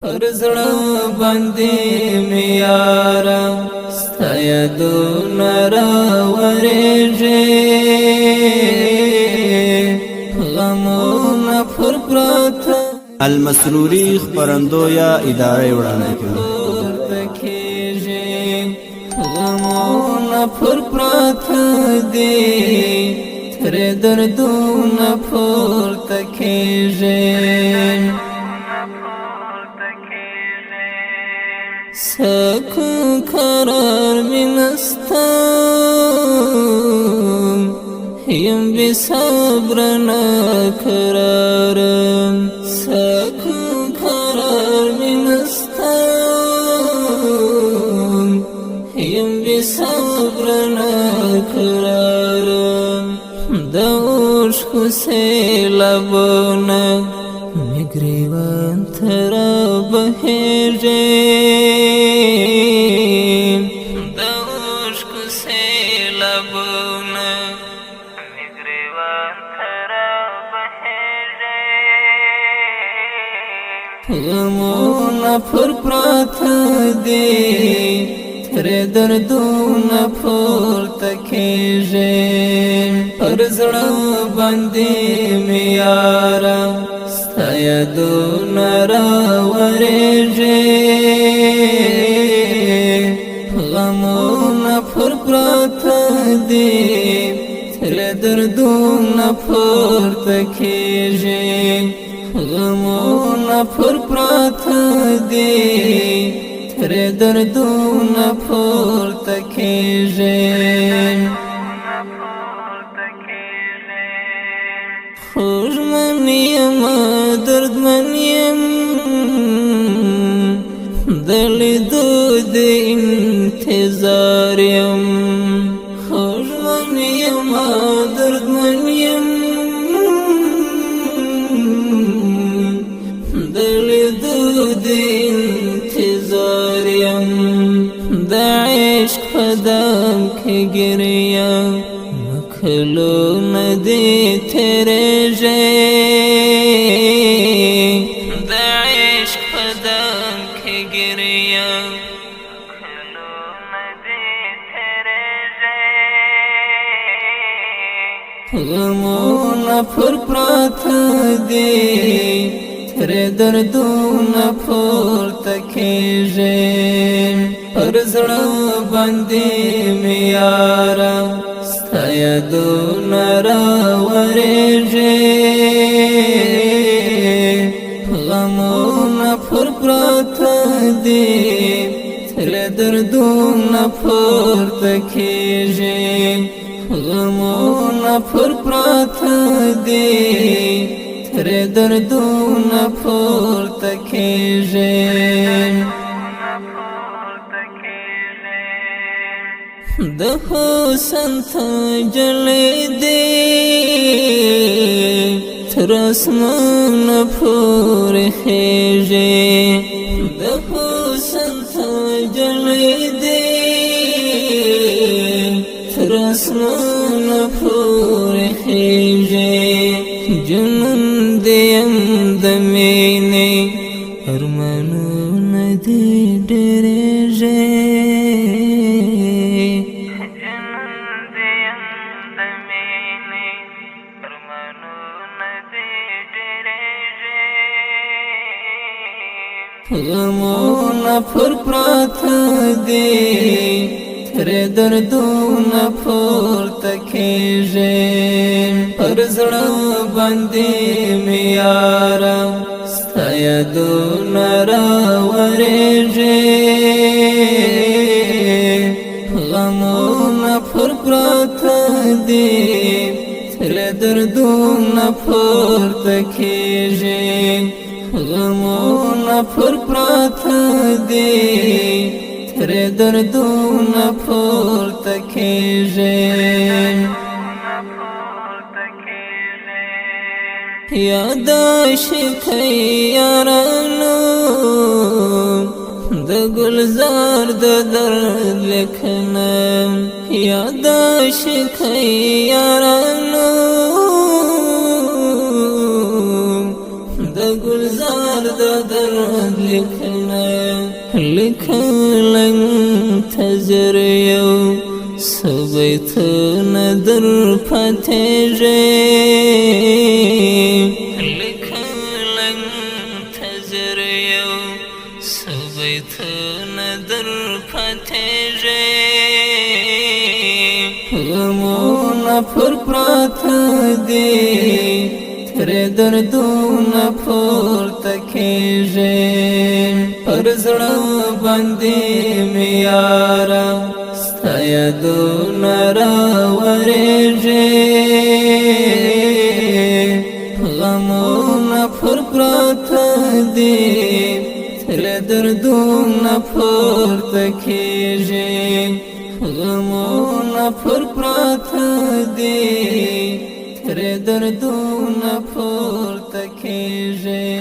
پر زړه باندې مې یاره ستا یادونه راورېږي غمونه پر پراته المسروري خپرندویه اداره وړاندې کوي غمونه پر پراته دي تر دردونه پورته کېږي سکون قرار می نستا یم بی صبر نقرارم سکون قرار می نستا یم بی صبر نقرارم دا عشق سیلابونه می گریوان ترا بهیږي غمونه پر پراته دي تر دردونه پورته کېږي پر زړه باندې مې یاره ستا یادونه راورېږي غمونه پر پراته دي تر دردونه پورته کېږي غمونه پر پراته دي تر دردونه پورته کېږي خوږمن یم دردمن یم د لیدو د انتظار یم خوږمن یم دردمن یم د انتظار یم د عشق په دام کې ګریا مکلونه دې تېرېږي د عشق په دام کې ګریا مکلونه دې تېرېږي غمونه پر پراته دي تر دردونه پورته کېږي پر زړه باندې مې یاره ستا یادونه راورېږي غمونه پر پراته دي تر دردونه پورته کېږي غمونه پر پراته دي تر دردونه پورته کېږي د حسن تجلی دی تر اسمانه پورې خېږي د حسن تجلی دی تر اسمانه پورې خېږي جنون دیم د مینې ارمانونه دې ډېرېږي جنون دیم د مینې ارمانونه دې ډېرېږي غمونه پر پراته دي تر دردونه پورته کېږي پر زړه باندې مې یاره ستا یادونه راورېږي غمونه پر پراته دي تر دردونه پورته کېږي غمونه پر پراته دي تر دردونه پورته کېږي یاد عاشقۍ یارانو د گلزار د درد لیکنه یاد عاشقۍ یارانو د گلزار د درد لیکنه لکلن تزر یو سبیتون در پتیجی لکلن تزر یو سبیتون در پتیجی غمون پر پرات دی تر دردون پورته کیږي پر زړه باندې مې یاره ستا یادونه راورېږي غمونه پر پراته دي تر دردونه پورته کیږي غمونه پر پراته دي تر دردونه پورته کیږي